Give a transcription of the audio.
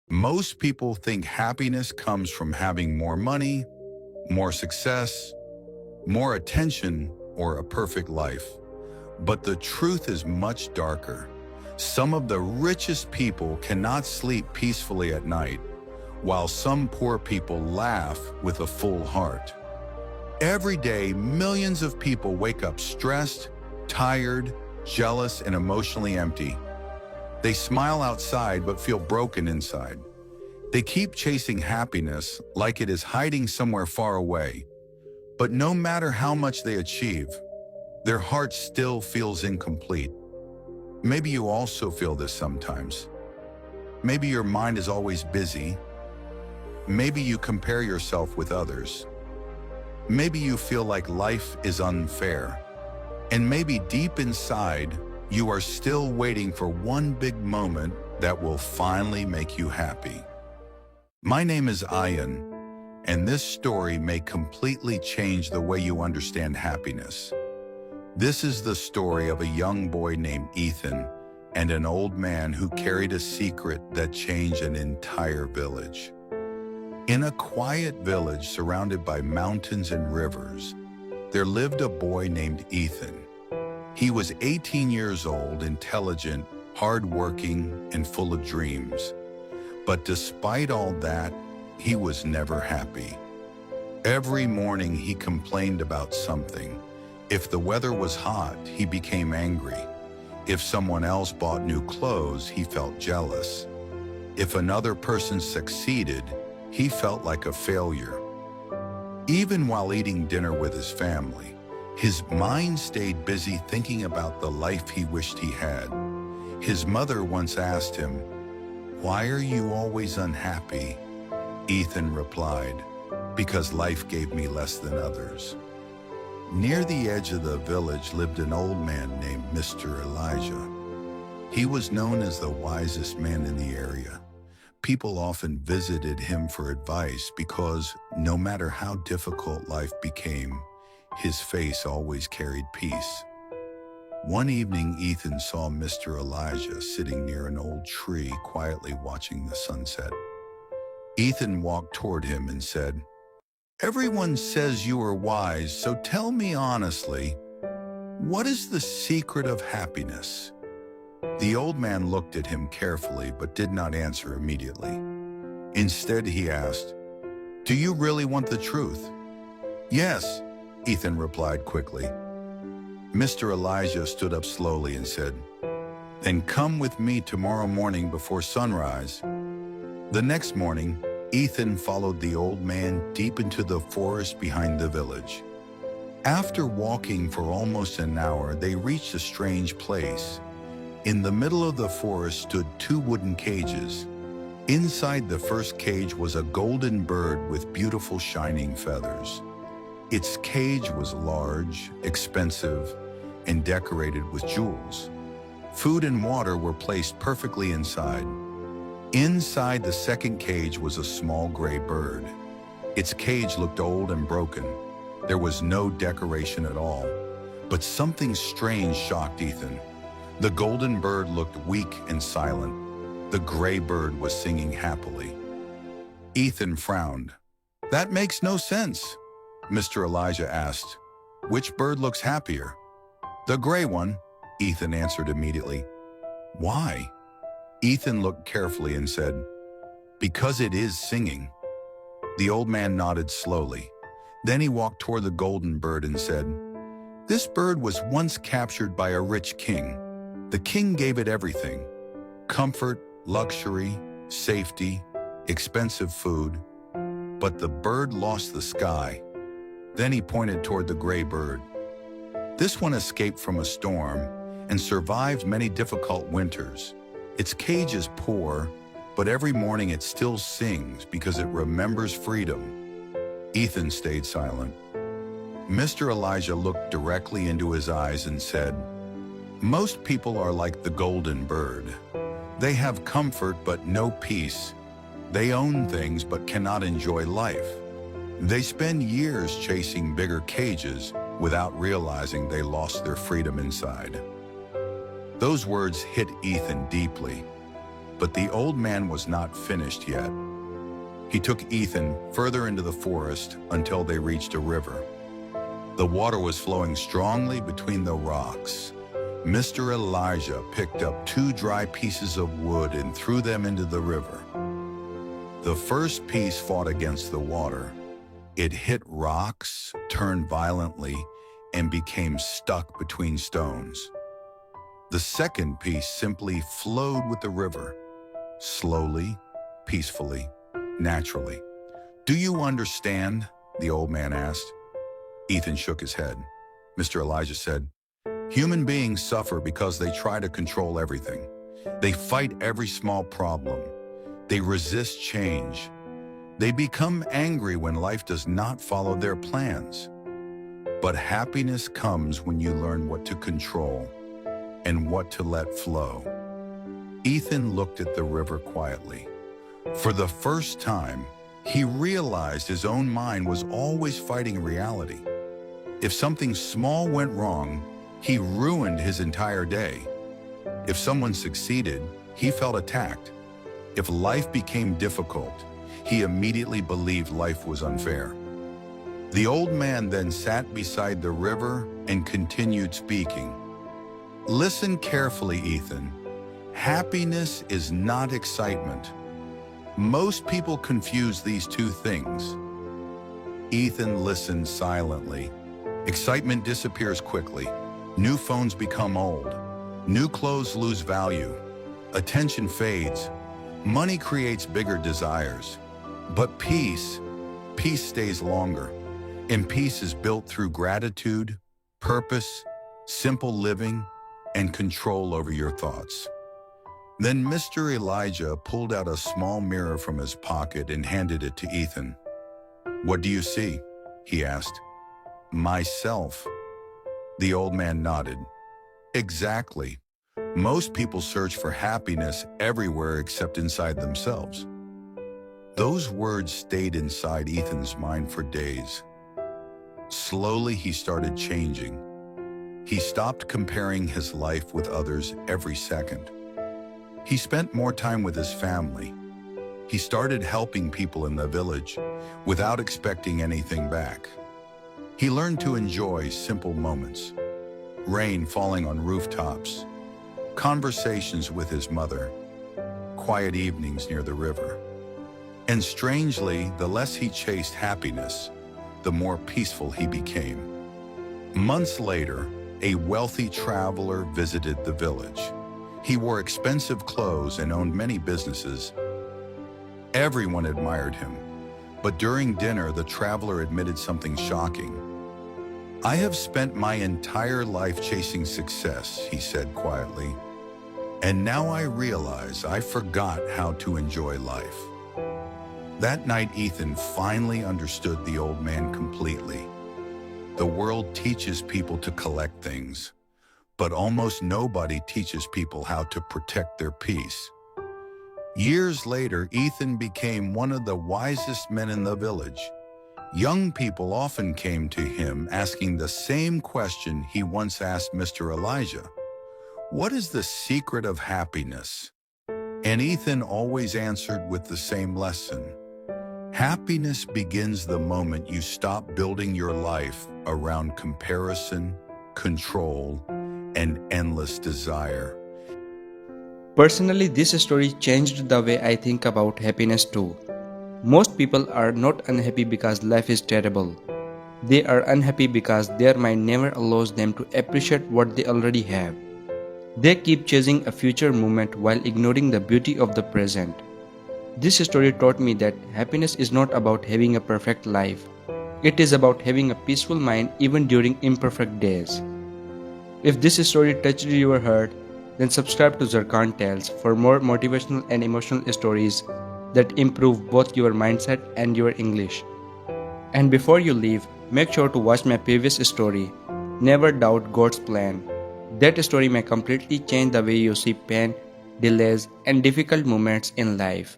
Most people think happiness comes from having more money, more success, more attention, or a perfect life. But the truth is much darker. Some of the richest people cannot sleep peacefully at night, while some poor people laugh with a full heart. Every day, millions of people wake up stressed, tired, jealous, and emotionally empty. They smile outside but feel broken inside. They keep chasing happiness like it is hiding somewhere far away. But no matter how much they achieve, their heart still feels incomplete. Maybe you also feel this sometimes. Maybe your mind is always busy. Maybe you compare yourself with others. Maybe you feel like life is unfair. And maybe deep inside, you are still waiting for one big moment that will finally make you happy. My name is Ayan, and this story may completely change the way you understand happiness. This is the story of a young boy named Ethan and an old man who carried a secret that changed an entire village. In a quiet village surrounded by mountains and rivers, there lived a boy named Ethan. He was 18 years old, intelligent, hardworking, and full of dreams. But despite all that, he was never happy. Every morning he complained about something. If the weather was hot, he became angry. If someone else bought new clothes, he felt jealous. If another person succeeded, he felt like a failure. Even while eating dinner with his family, his mind stayed busy thinking about the life he wished he had. His mother once asked him, "Why are you always unhappy?" Ethan replied, "Because life gave me less than others." Near the edge of the village lived an old man named Mr. Elijah. He was known as the wisest man in the area. People often visited him for advice because no matter how difficult life became, his face always carried peace. One evening, Ethan saw Mr. Elijah sitting near an old tree, quietly watching the sunset. Ethan walked toward him and said, "Everyone says you are wise, so tell me honestly, what is the secret of happiness?" The old man looked at him carefully but did not answer immediately. Instead, he asked, "Do you really want the truth?" "Yes," Ethan replied quickly. Mr. Elijah stood up slowly and said, "Then come with me tomorrow morning before sunrise." The next morning, Ethan followed the old man deep into the forest behind the village. After walking for almost an hour, they reached a strange place. In the middle of the forest stood two wooden cages. Inside the first cage was a golden bird with beautiful shining feathers. Its cage was large, expensive, and decorated with jewels. Food and water were placed perfectly inside. Inside the second cage was a small gray bird. Its cage looked old and broken. There was no decoration at all. But something strange shocked Ethan. The golden bird looked weak and silent. The gray bird was singing happily. Ethan frowned. "That makes no sense," Mr. Elijah asked. "Which bird looks happier?" "The gray one," Ethan answered immediately. "Why?" Ethan looked carefully and said, "Because it is singing." The old man nodded slowly. Then he walked toward the golden bird and said, "This bird was once captured by a rich king. The king gave it everything: comfort, luxury, safety, expensive food. But the bird lost the sky." Then he pointed toward the gray bird. "This one escaped from a storm and survived many difficult winters. Its cage is poor, but every morning it still sings because it remembers freedom." Ethan stayed silent. Mr. Elijah looked directly into his eyes and said, "Most people are like the golden bird. They have comfort but no peace. They own things but cannot enjoy life. They spend years chasing bigger cages without realizing they lost their freedom inside." Those words hit Ethan deeply. But the old man was not finished yet. He took Ethan further into the forest until they reached a river. The water was flowing strongly between the rocks. Mr. Elijah picked up 2 dry pieces of wood and threw them into the river. The first piece fought against the water. It hit rocks, turned violently, and became stuck between stones. The second piece simply flowed with the river, slowly, peacefully, naturally. "Do you understand?" the old man asked. Ethan shook his head. Mr. Elijah said, "Human beings suffer because they try to control everything. They fight every small problem. They resist change. They become angry when life does not follow their plans. But happiness comes when you learn what to control and what to let flow." Ethan looked at the river quietly. For the first time, he realized his own mind was always fighting reality. If something small went wrong, he ruined his entire day. If someone succeeded, he felt attacked. If life became difficult, he immediately believed life was unfair. The old man then sat beside the river and continued speaking. "Listen carefully, Ethan. Happiness is not excitement. Most people confuse these two things." Ethan listened silently. Excitement disappears quickly. New phones become old. New clothes lose value. Attention fades. Money creates bigger desires. But peace stays longer. And peace is built through gratitude, purpose, simple living, and control over your thoughts. Then Mr. Elijah pulled out a small mirror from his pocket and handed it to Ethan. "What do you see?" he asked. "Myself." The old man nodded. "Exactly. Most people search for happiness everywhere except inside themselves." Those words stayed inside Ethan's mind for days. Slowly, he started changing. He stopped comparing his life with others every second. He spent more time with his family. He started helping people in the village without expecting anything back. He learned to enjoy simple moments: rain falling on rooftops, conversations with his mother, quiet evenings near the river. And strangely, the less he chased happiness, the more peaceful he became. Months later, a wealthy traveler visited the village. He wore expensive clothes and owned many businesses. Everyone admired him. But during dinner, the traveler admitted something shocking. "I have spent my entire life chasing success," he said quietly. "And now I realize I forgot how to enjoy life." That night, Ethan finally understood the old man completely. The world teaches people to collect things, but almost nobody teaches people how to protect their peace. Years later, Ethan became one of the wisest men in the village. Young people often came to him asking the same question he once asked Mr. Elijah: "What is the secret of happiness?" And Ethan always answered with the same lesson: happiness begins the moment you stop building your life around comparison, control, and endless desire. Personally, this story changed the way I think about happiness too. Most people are not unhappy because life is terrible. They are unhappy because their mind never allows them to appreciate what they already have. They keep chasing a future moment while ignoring the beauty of the present. This story taught me that happiness is not about having a perfect life. It is about having a peaceful mind even during imperfect days. If this story touched your heart, then subscribe to Zarkan Tales for more motivational and emotional stories that improve both your mindset and your English. And before you leave, make sure to watch my previous story, Never Doubt God's Plan. That story may completely change the way you see pain, delays, and difficult moments in life.